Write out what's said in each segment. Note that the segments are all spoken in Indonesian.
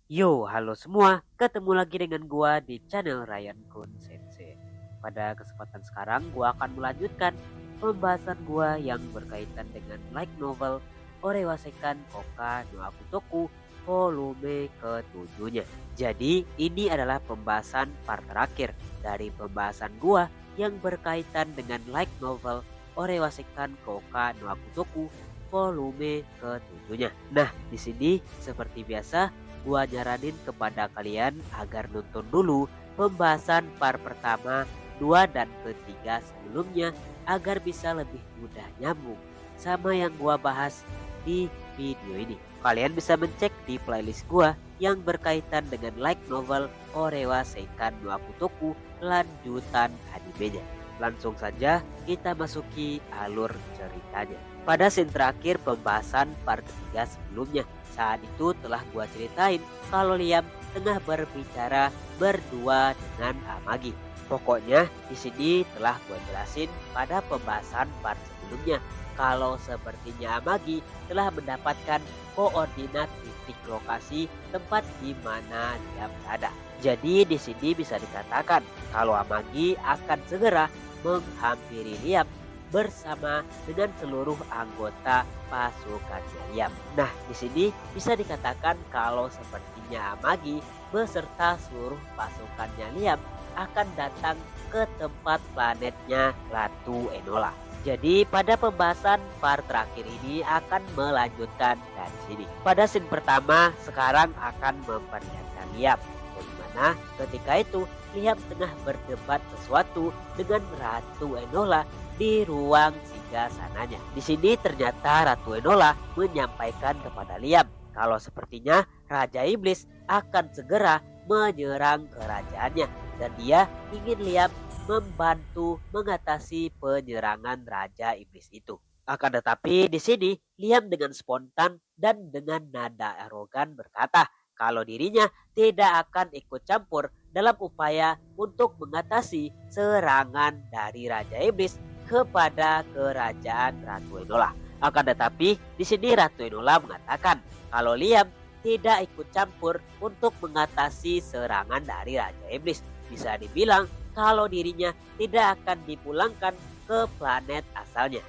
Yo, halo semua. Ketemu lagi dengan gua di channel Ryan Kun Sensei. Pada kesempatan sekarang gua akan melanjutkan pembahasan gua yang berkaitan dengan light novel Orewasekan Koka no Akutoku volume ketujuhnya. Jadi, ini adalah pembahasan part terakhir dari pembahasan gua yang berkaitan dengan light novel Orewasekan Koka no Akutoku volume ketujuhnya. Nah, di sini seperti biasa gua nyaranin kepada kalian agar nonton dulu pembahasan part pertama, 2 dan ketiga sebelumnya agar bisa lebih mudah nyambung sama yang gua bahas di video ini. Kalian bisa mencek di playlist gua yang berkaitan dengan light novel Orewa Seikan no Akutoku lanjutan animenya. Langsung saja kita masuki alur ceritanya. Pada scene terakhir pembahasan part ketiga sebelumnya, saat itu telah gua ceritain kalau Liam tengah berbicara berdua dengan Amagi. Pokoknya di sini telah gua jelasin pada pembahasan part sebelumnya kalau sepertinya Amagi telah mendapatkan koordinat titik lokasi tempat di mana dia berada. Jadi di sini bisa dikatakan kalau Amagi akan segera menghampiri Liam bersama dengan seluruh anggota pasukannya Liam. Nah, di sini bisa dikatakan kalau sepertinya Amagi beserta seluruh pasukannya Liam akan datang ke tempat planetnya Ratu Enola. Jadi pada pembahasan part terakhir ini akan melanjutkan dari sini. Pada scene pertama sekarang akan memperlihatkan Liam. Bagaimana ketika itu Liam tengah berdebat sesuatu dengan Ratu Enola di ruang singgah sananya. Di sini ternyata Ratu Enola menyampaikan kepada Liam kalau sepertinya Raja Iblis akan segera menyerang kerajaannya dan dia ingin Liam membantu mengatasi penyerangan Raja Iblis itu. Akan tetapi di sini Liam dengan spontan dan dengan nada arogan berkata kalau dirinya tidak akan ikut campur dalam upaya untuk mengatasi serangan dari Raja Iblis kepada kerajaan Ratu Enola. Akan tetapi di sini Ratu Enola mengatakan kalau Liam tidak ikut campur untuk mengatasi serangan dari Raja Iblis. Bisa dibilang kalau dirinya tidak akan dipulangkan ke planet asalnya.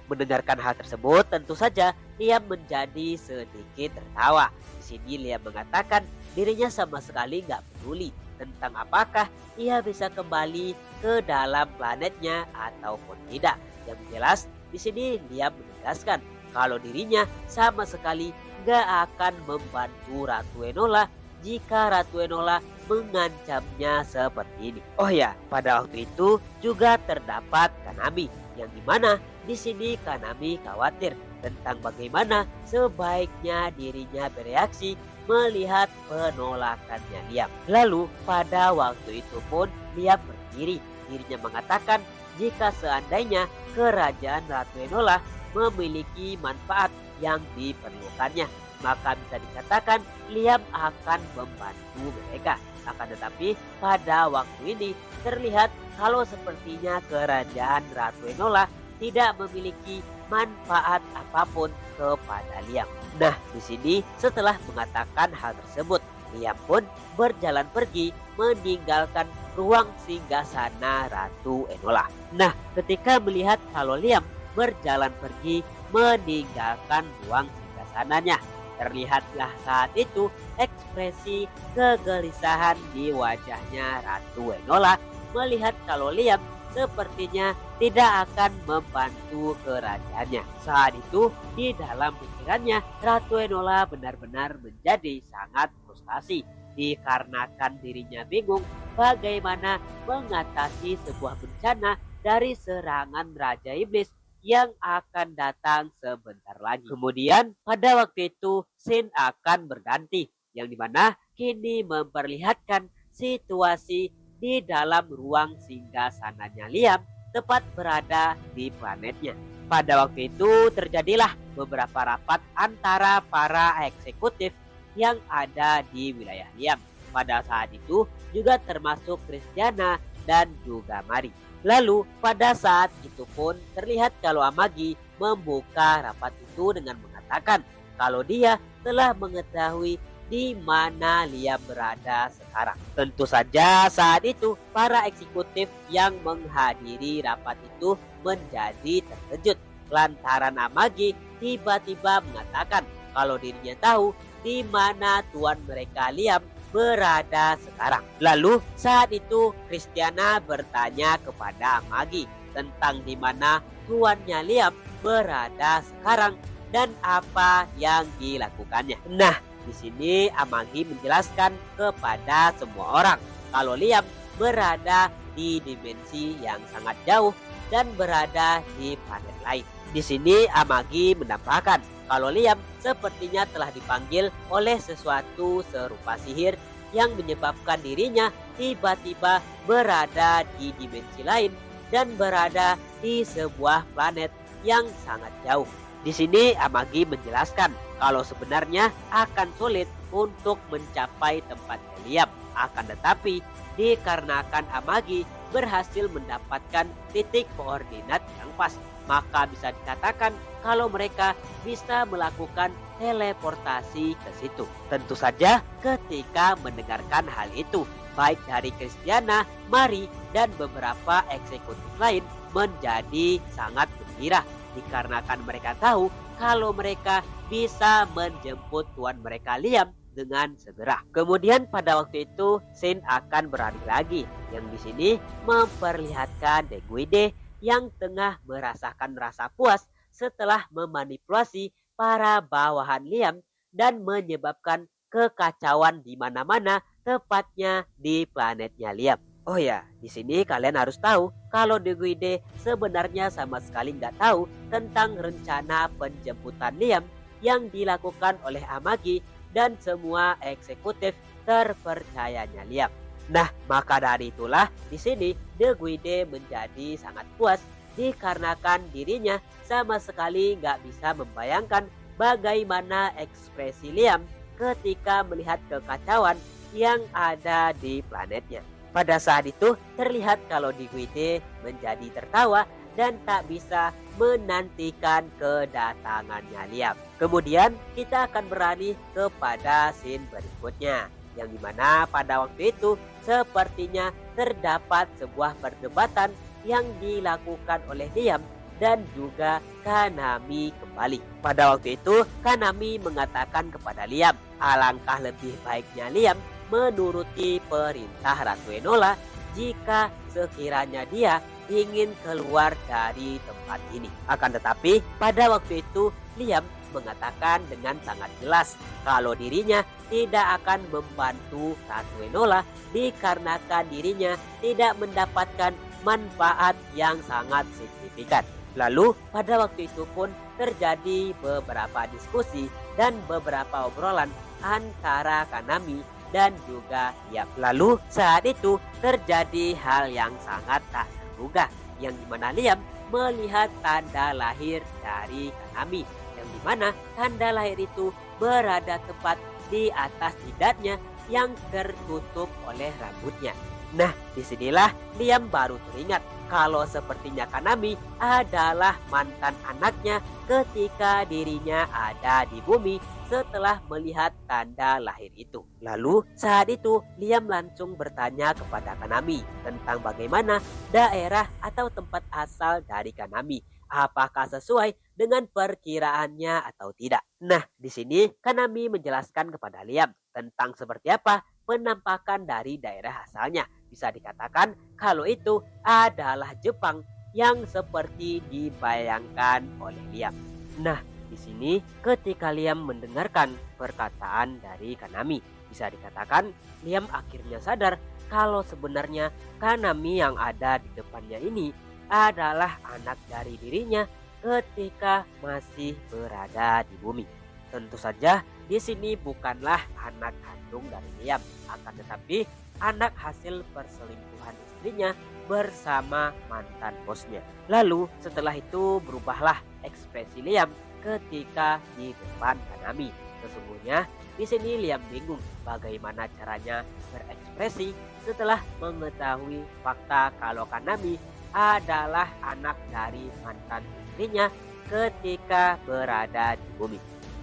Mendengarkan hal tersebut tentu saja Liam menjadi sedikit tertawa. Di sini Liam mengatakan dirinya sama sekali nggak peduli tentang apakah ia bisa kembali ke dalam planetnya ataupun tidak. Yang jelas di sini Liam menegaskan kalau dirinya sama sekali nggak akan membantu Ratu Enola jika Ratu Enola mengancamnya seperti ini. Oh ya, pada waktu itu juga terdapat Kanami yang dimana di sini Kanami khawatir tentang bagaimana sebaiknya dirinya bereaksi melihat penolakannya Liam. Lalu pada waktu itu pun Liam berdiri. Dirinya mengatakan jika seandainya kerajaan Ratu Enola memiliki manfaat yang diperlukannya, maka bisa dikatakan Liam akan membantu mereka. Akan tetapi pada waktu ini terlihat kalau sepertinya kerajaan Ratu Enola tidak memiliki manfaat apapun kepada Liam. Nah, di sini setelah mengatakan hal tersebut, Liam pun berjalan pergi meninggalkan ruang singgasana Ratu Enola. Nah, ketika melihat kalau Liam berjalan pergi meninggalkan ruang singgasananya, terlihatlah saat itu ekspresi kegelisahan di wajahnya Ratu Enola melihat kalau Liam sepertinya tidak akan membantu kerajaannya. Saat itu di dalam pikirannya Ratu Enola benar-benar menjadi sangat frustasi dikarenakan dirinya bingung bagaimana mengatasi sebuah bencana dari serangan Raja Iblis yang akan datang sebentar lagi. Kemudian pada waktu itu scene akan berganti yang dimana kini memperlihatkan situasi di dalam ruang singgasananya Liam tepat berada di planetnya. Pada waktu itu terjadilah beberapa rapat antara para eksekutif yang ada di wilayah Liam. Pada saat itu juga termasuk Christiana dan juga Mari. Lalu pada saat itu pun terlihat kalau Amagi membuka rapat itu dengan mengatakan kalau dia telah mengetahui di mana Liam berada sekarang. Tentu saja saat itu para eksekutif yang menghadiri rapat itu menjadi terkejut lantaran Amagi tiba-tiba mengatakan kalau dirinya tahu di mana tuan mereka Liam berada sekarang. Lalu saat itu Christiana bertanya kepada Amagi tentang di mana tuannya Liam berada sekarang dan apa yang dilakukannya. Nah, di sini Amagi menjelaskan kepada semua orang kalau Liam berada di dimensi yang sangat jauh dan berada di planet lain. Di sini Amagi menambahkan kalau Liam sepertinya telah dipanggil oleh sesuatu serupa sihir yang menyebabkan dirinya tiba-tiba berada di dimensi lain dan berada di sebuah planet yang sangat jauh. Di sini Amagi menjelaskan kalau sebenarnya akan sulit untuk mencapai tempatnya Liam. Akan tetapi dikarenakan Amagi berhasil mendapatkan titik koordinat yang pas, maka bisa dikatakan kalau mereka bisa melakukan teleportasi ke situ. Tentu saja ketika mendengarkan hal itu, baik dari Christiana, Mari, dan beberapa eksekutif lain menjadi sangat gembira dikarenakan mereka tahu kalau mereka bisa menjemput tuan mereka Liam dengan segera. Kemudian pada waktu itu Shin akan berlari lagi, yang di sini memperlihatkan Deguide yang tengah merasakan rasa puas setelah memanipulasi para bawahan Liam dan menyebabkan kekacauan di mana-mana, tepatnya di planetnya Liam. Oh ya, di sini kalian harus tahu kalau Deguide sebenarnya sama sekali nggak tahu tentang rencana penjemputan Liam yang dilakukan oleh Amagi dan semua eksekutif terpercayanya Liam. Nah, maka dari itulah di sini Deguide menjadi sangat puas dikarenakan dirinya sama sekali nggak bisa membayangkan bagaimana ekspresi Liam ketika melihat kekacauan yang ada di planetnya. Pada saat itu terlihat kalau Deguide menjadi tertawa dan tak bisa menantikan kedatangannya Liam. Kemudian kita akan beralih kepada scene berikutnya, yang dimana pada waktu itu sepertinya terdapat sebuah perdebatan yang dilakukan oleh Liam dan juga Kanami kembali. Pada waktu itu Kanami mengatakan kepada Liam, alangkah lebih baiknya Liam menuruti perintah Ratu Enola jika sekiranya dia ingin keluar dari tempat ini. Akan tetapi pada waktu itu Liam mengatakan dengan sangat jelas kalau dirinya tidak akan membantu Ratu Enola dikarenakan dirinya tidak mendapatkan manfaat yang sangat signifikan. Lalu pada waktu itu pun terjadi beberapa diskusi dan beberapa obrolan antara Kanami dan juga Liam. Lalu saat itu terjadi hal yang sangat tak terduga, yang dimana Liam melihat tanda lahir dari Kanami, yang dimana tanda lahir itu berada tepat di atas jidatnya yang tertutup oleh rambutnya. Nah, disinilah Liam baru teringat kalau sepertinya Kanami adalah mantan anaknya ketika dirinya ada di bumi setelah melihat tanda lahir itu. Lalu saat itu Liam langsung bertanya kepada Kanami tentang bagaimana daerah atau tempat asal dari Kanami. Apakah sesuai dengan perkiraannya atau tidak? Nah, di sini Kanami menjelaskan kepada Liam tentang seperti apa penampakan dari daerah asalnya. Bisa dikatakan kalau itu adalah Jepang yang seperti dibayangkan oleh Liam. Nah, di sini ketika Liam mendengarkan perkataan dari Kanami, bisa dikatakan Liam akhirnya sadar kalau sebenarnya Kanami yang ada di depannya ini adalah anak dari dirinya ketika masih berada di bumi. Tentu saja di sini bukanlah anak kandung dari Liam, akan tetapi anak hasil perselingkuhan istrinya bersama mantan bosnya. Lalu setelah itu berubahlah ekspresi Liam ketika di depan Kanami. Sesungguhnya di sini Liam bingung bagaimana caranya berekspresi setelah mengetahui fakta kalau Kanami adalah anak dari mantan istrinya ketika berada di bumi.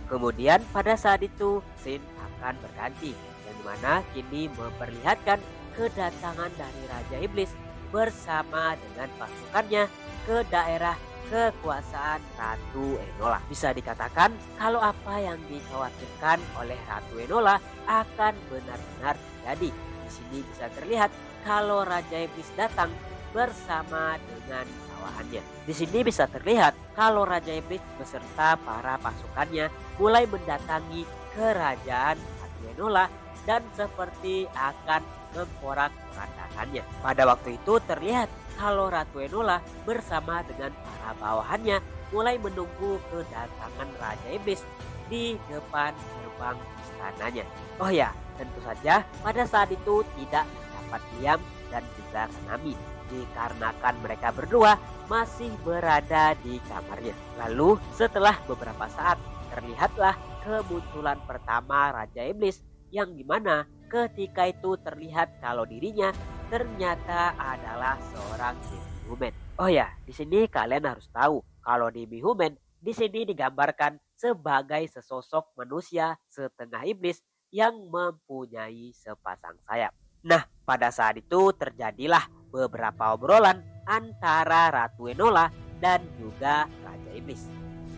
Kemudian pada saat itu scene akan berganti, yang dimana kini memperlihatkan kedatangan dari Raja Iblis bersama dengan pasukannya ke daerah kekuasaan Ratu Enola. Bisa dikatakan kalau apa yang dikhawatirkan oleh Ratu Enola akan benar-benar terjadi. Di sini bisa terlihat kalau Raja Iblis datang bersama dengan bawahannya. Di sini bisa terlihat kalau Raja Iblis beserta para pasukannya mulai mendatangi kerajaan Ratu Enola dan seperti akan memporak-porandakannya. Pada waktu itu terlihat kalau Ratu Enola bersama dengan para bawahannya mulai menunggu kedatangan Raja Iblis di depan gerbang istananya. Oh ya, tentu saja pada saat itu tidak terdapat Liam dan juga Kanami, dikarenakan mereka berdua masih berada di kamarnya. Lalu setelah beberapa saat terlihatlah kemunculan pertama Raja Iblis, yang dimana ketika itu terlihat kalau dirinya ternyata adalah seorang Mihumen. Oh ya, di sini kalian harus tahu kalau di Mihumen di sini digambarkan sebagai sesosok manusia setengah iblis yang mempunyai sepasang sayap. Nah, pada saat itu terjadilah beberapa obrolan antara Ratu Enola dan juga Raja Iblis.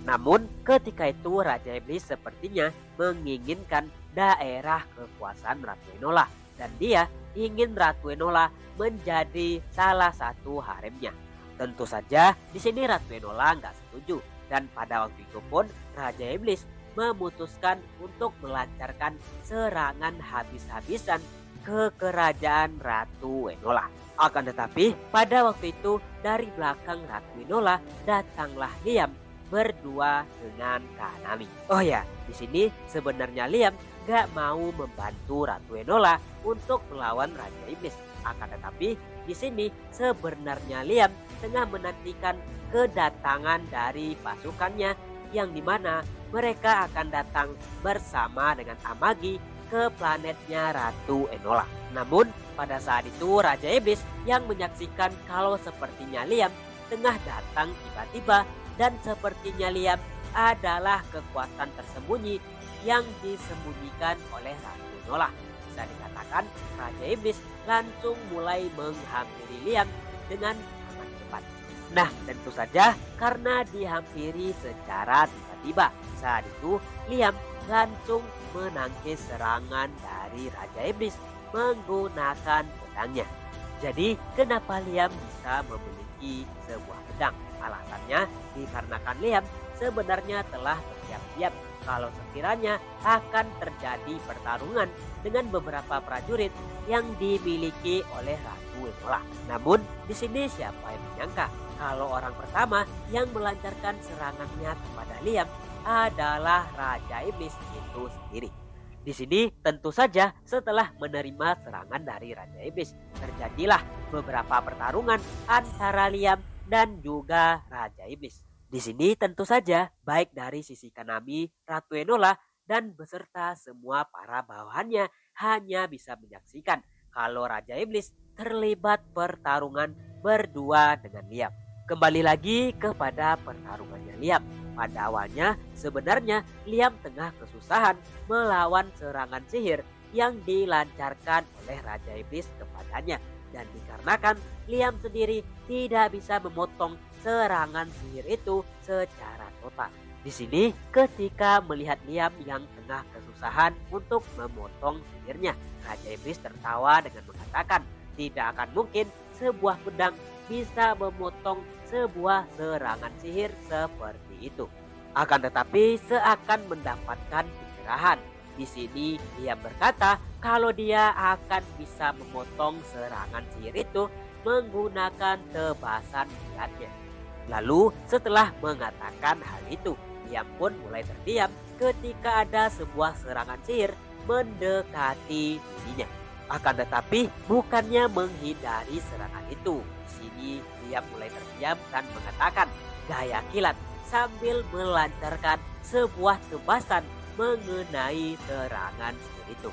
Namun ketika itu Raja Iblis sepertinya menginginkan daerah kekuasaan Ratu Enola dan dia ingin Ratu Enola menjadi salah satu haremnya. Tentu saja di sini Ratu Enola nggak setuju dan pada waktu itu pun Raja Iblis memutuskan untuk melancarkan serangan habis-habisan ke kerajaan Ratu Enola. Akan tetapi pada waktu itu dari belakang Ratu Enola datanglah Liam berdua dengan Kanami. Oh ya, di sini sebenarnya Liam gak mau membantu Ratu Enola untuk melawan Raja Iblis. Akan tetapi di sini sebenarnya Liam tengah menantikan kedatangan dari pasukannya yang dimana mereka akan datang bersama dengan Amagi ke planetnya Ratu Enola. Namun pada saat itu Raja Iblis yang menyaksikan kalau sepertinya Liam tengah datang tiba-tiba dan sepertinya Liam adalah kekuatan tersembunyi yang disembunyikan oleh Ratu Enola. Bisa dikatakan Raja Iblis langsung mulai menghampiri Liam dengan amat cepat. Nah, tentu saja karena dihampiri secara tiba-tiba, saat itu Liam langsung menangkis serangan dari Raja Iblis menggunakan pedangnya. Jadi kenapa Liam bisa memiliki sebuah pedang? Alasannya dikarenakan Liam sebenarnya telah bersiap-siap kalau sekiranya akan terjadi pertarungan dengan beberapa prajurit yang dimiliki oleh Ratu Enola. Namun di sini siapa yang menyangka kalau orang pertama yang melancarkan serangannya kepada Liam adalah Raja Iblis itu sendiri. Di sini tentu saja setelah menerima serangan dari Raja Iblis terjadilah beberapa pertarungan antara Liam dan juga Raja Iblis. Di sini tentu saja baik dari sisi Kanami, Ratu Enola dan beserta semua para bawahannya hanya bisa menyaksikan kalau Raja Iblis terlibat pertarungan berdua dengan Liam. Kembali lagi kepada pertarungannya Liam. Pada awalnya sebenarnya Liam tengah kesusahan melawan serangan sihir yang dilancarkan oleh Raja Iblis kepadanya. Dan dikarenakan Liam sendiri tidak bisa memotong serangan sihir itu secara total. Di sini ketika melihat Liam yang tengah kesusahan untuk memotong sihirnya, Raja Iblis tertawa dengan mengatakan tidak akan mungkin sebuah pedang bisa memotong sebuah serangan sihir seperti itu. Akan tetapi seakan mendapatkan pencerahan. Di sini dia berkata kalau dia akan bisa memotong serangan sihir itu menggunakan tebasan jilatnya. Lalu setelah mengatakan hal itu, Liam pun mulai terdiam ketika ada sebuah serangan sihir mendekati dirinya. Akan tetapi bukannya menghindari serangan itu. Di sini Liam mulai terdiam dan mengatakan gaya kilat sambil melancarkan sebuah tebasan mengenai serangan sihir itu.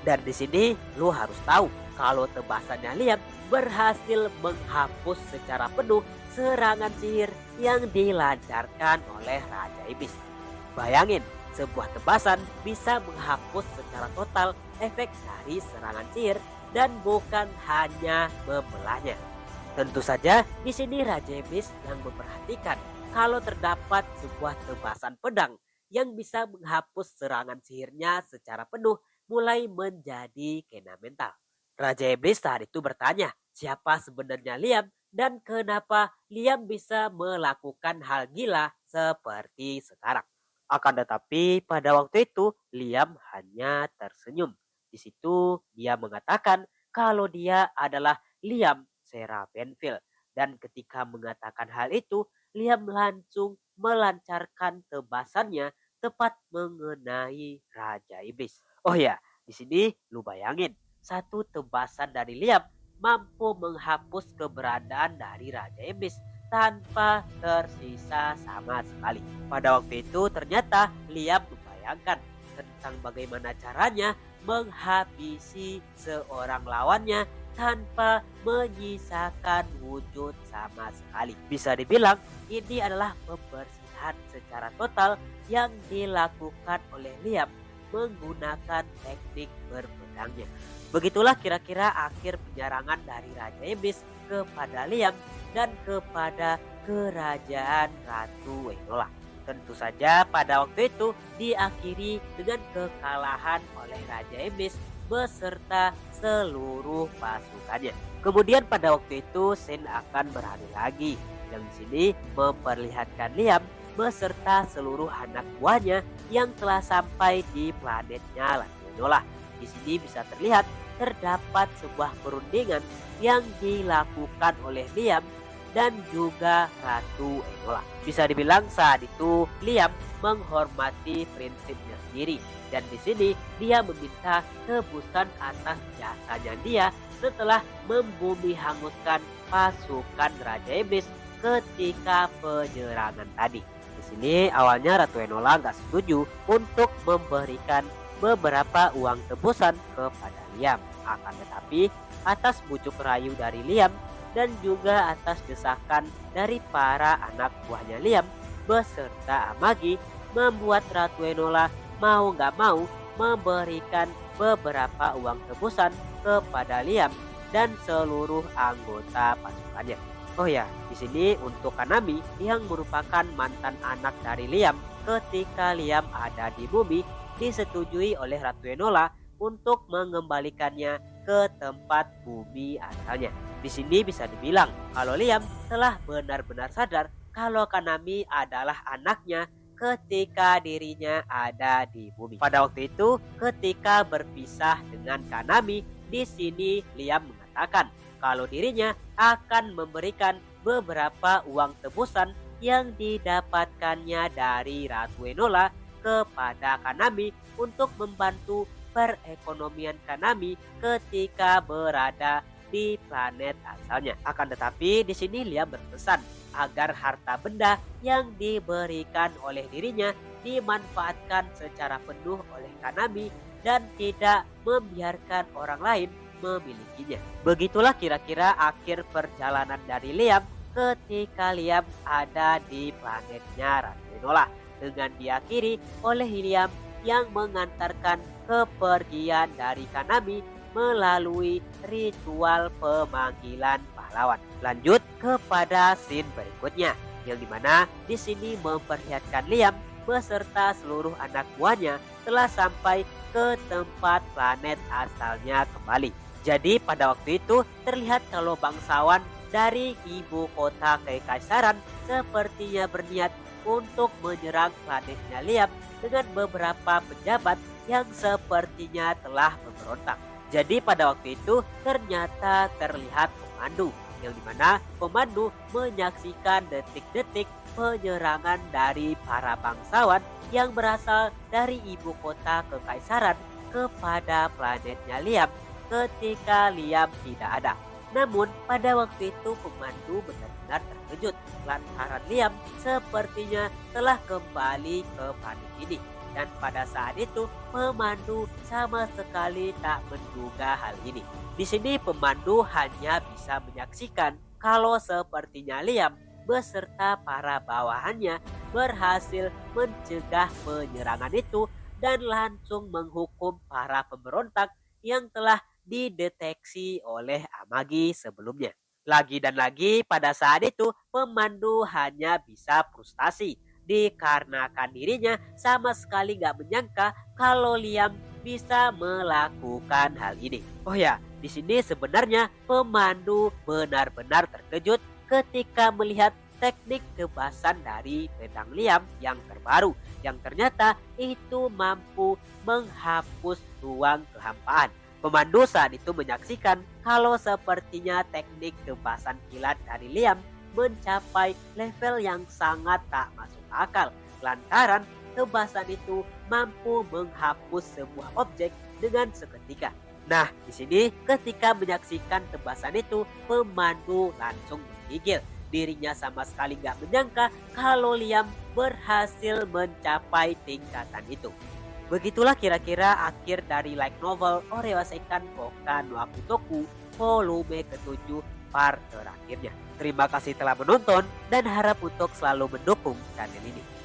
Dan di sini lu harus tahu kalau tebasannya Liam berhasil menghapus secara penuh serangan sihir yang dilancarkan oleh Raja Iblis. Bayangin, sebuah tebasan bisa menghapus secara total efek dari serangan sihir dan bukan hanya membelahnya. Tentu saja di sini Raja Iblis yang memperhatikan kalau terdapat sebuah tebasan pedang yang bisa menghapus serangan sihirnya secara penuh mulai menjadi kena mental. Raja Iblis saat itu bertanya siapa sebenarnya Liam dan kenapa Liam bisa melakukan hal gila seperti sekarang. Akan tetapi pada waktu itu Liam hanya tersenyum. Di situ dia mengatakan kalau dia adalah Liam Serabenville. Dan ketika mengatakan hal itu, Liam langsung melancarkan tebasannya tepat mengenai Raja Iblis. Oh ya, di sini lu bayangin, satu tebasan dari Liam mampu menghapus keberadaan dari Raja Iblis tanpa tersisa sama sekali. Pada waktu itu ternyata Liam membayangkan tentang bagaimana caranya menghabisi seorang lawannya tanpa menyisakan wujud sama sekali. Bisa dibilang ini adalah pembersihan secara total yang dilakukan oleh Liam menggunakan teknik berpedangnya. Begitulah kira-kira akhir penyerangan dari Raja Iblis kepada Liam dan kepada kerajaan Ratu Enola. Tentu saja pada waktu itu diakhiri dengan kekalahan oleh Raja Iblis beserta seluruh pasukannya. Kemudian pada waktu itu Shen akan beralih lagi yang di sini memperlihatkan Liam beserta seluruh anak buahnya yang telah sampai di planetnya Ratu Enola. Di sini bisa terlihat terdapat sebuah perundingan yang dilakukan oleh Liam dan juga Ratu Enola. Bisa dibilang saat itu Liam menghormati prinsipnya sendiri dan di sini dia meminta tebusan atas jasanya dia setelah membumi hanguskan pasukan Raja Iblis ketika penyerangan tadi. Di sini awalnya Ratu Enola nggak setuju untuk memberikan beberapa uang tebusan kepada Liam. Akan tetapi atas bujuk rayu dari Liam dan juga atas desakan dari para anak buahnya Liam beserta Amagi membuat Ratu Enola mau gak mau memberikan beberapa uang tebusan kepada Liam dan seluruh anggota pasukannya. Oh ya, di sini untuk Kanami yang merupakan mantan anak dari Liam ketika Liam ada di bumi disetujui oleh Ratu Enola untuk mengembalikannya ke tempat bumi asalnya. Di sini bisa dibilang kalau Liam telah benar-benar sadar kalau Kanami adalah anaknya ketika dirinya ada di bumi. Pada waktu itu ketika berpisah dengan Kanami, di sini Liam mengatakan kalau dirinya akan memberikan beberapa uang tebusan yang didapatkannya dari Ratu Enola kepada Kanami untuk membantu perekonomian Kanami ketika berada di planet asalnya. Akan tetapi di sini Liam berpesan agar harta benda yang diberikan oleh dirinya dimanfaatkan secara penuh oleh Kanami dan tidak membiarkan orang lain memilikinya. Begitulah kira-kira akhir perjalanan dari Liam ketika Liam ada di planetnya Ratu Enola dengan diakhiri oleh Liam yang mengantarkan kepergian dari Kanami melalui ritual pemanggilan pahlawan. Lanjut kepada scene berikutnya, yang dimana di sini memperlihatkan Liam beserta seluruh anak buahnya telah sampai ke tempat planet asalnya kembali. Jadi pada waktu itu terlihat kalau bangsawan dari ibu kota Kekaisaran sepertinya berniat untuk menyerang planetnya Liam dengan beberapa pejabat yang sepertinya telah memberontak. Jadi pada waktu itu ternyata terlihat pemandu yang dimana pemandu menyaksikan detik-detik penyerangan dari para bangsawan yang berasal dari ibu kota Kekaisaran kepada planetnya Liam ketika Liam tidak ada. Namun pada waktu itu pemandu benar-benar terkejut lantaran Liam sepertinya telah kembali ke planet ini. Dan pada saat itu pemandu sama sekali tak menduga hal ini. Di sini pemandu hanya bisa menyaksikan kalau sepertinya Liam beserta para bawahannya berhasil mencegah penyerangan itu dan langsung menghukum para pemberontak yang telah dideteksi oleh Amagi sebelumnya. Lagi dan lagi pada saat itu pemandu hanya bisa frustasi dikarenakan dirinya sama sekali gak menyangka kalau Liam bisa melakukan hal ini. Oh ya, di sini sebenarnya pemandu benar-benar terkejut ketika melihat teknik kebasan dari pedang Liam yang terbaru yang ternyata itu mampu menghapus ruang kehampaan. Pemandu saat itu menyaksikan kalau sepertinya teknik kebasan kilat dari Liam mencapai level yang sangat tak masuk akal lantaran kebasan itu mampu menghapus sebuah objek dengan seketika. Nah, di sini ketika menyaksikan tebasan itu, pemandu langsung menggigil. Dirinya sama sekali gak menyangka kalau Liam berhasil mencapai tingkatan itu. Begitulah kira-kira akhir dari light novel Orewasekan Boku no Akutoku volume ke-7 part terakhirnya. Terima kasih telah menonton dan harap untuk selalu mendukung channel ini.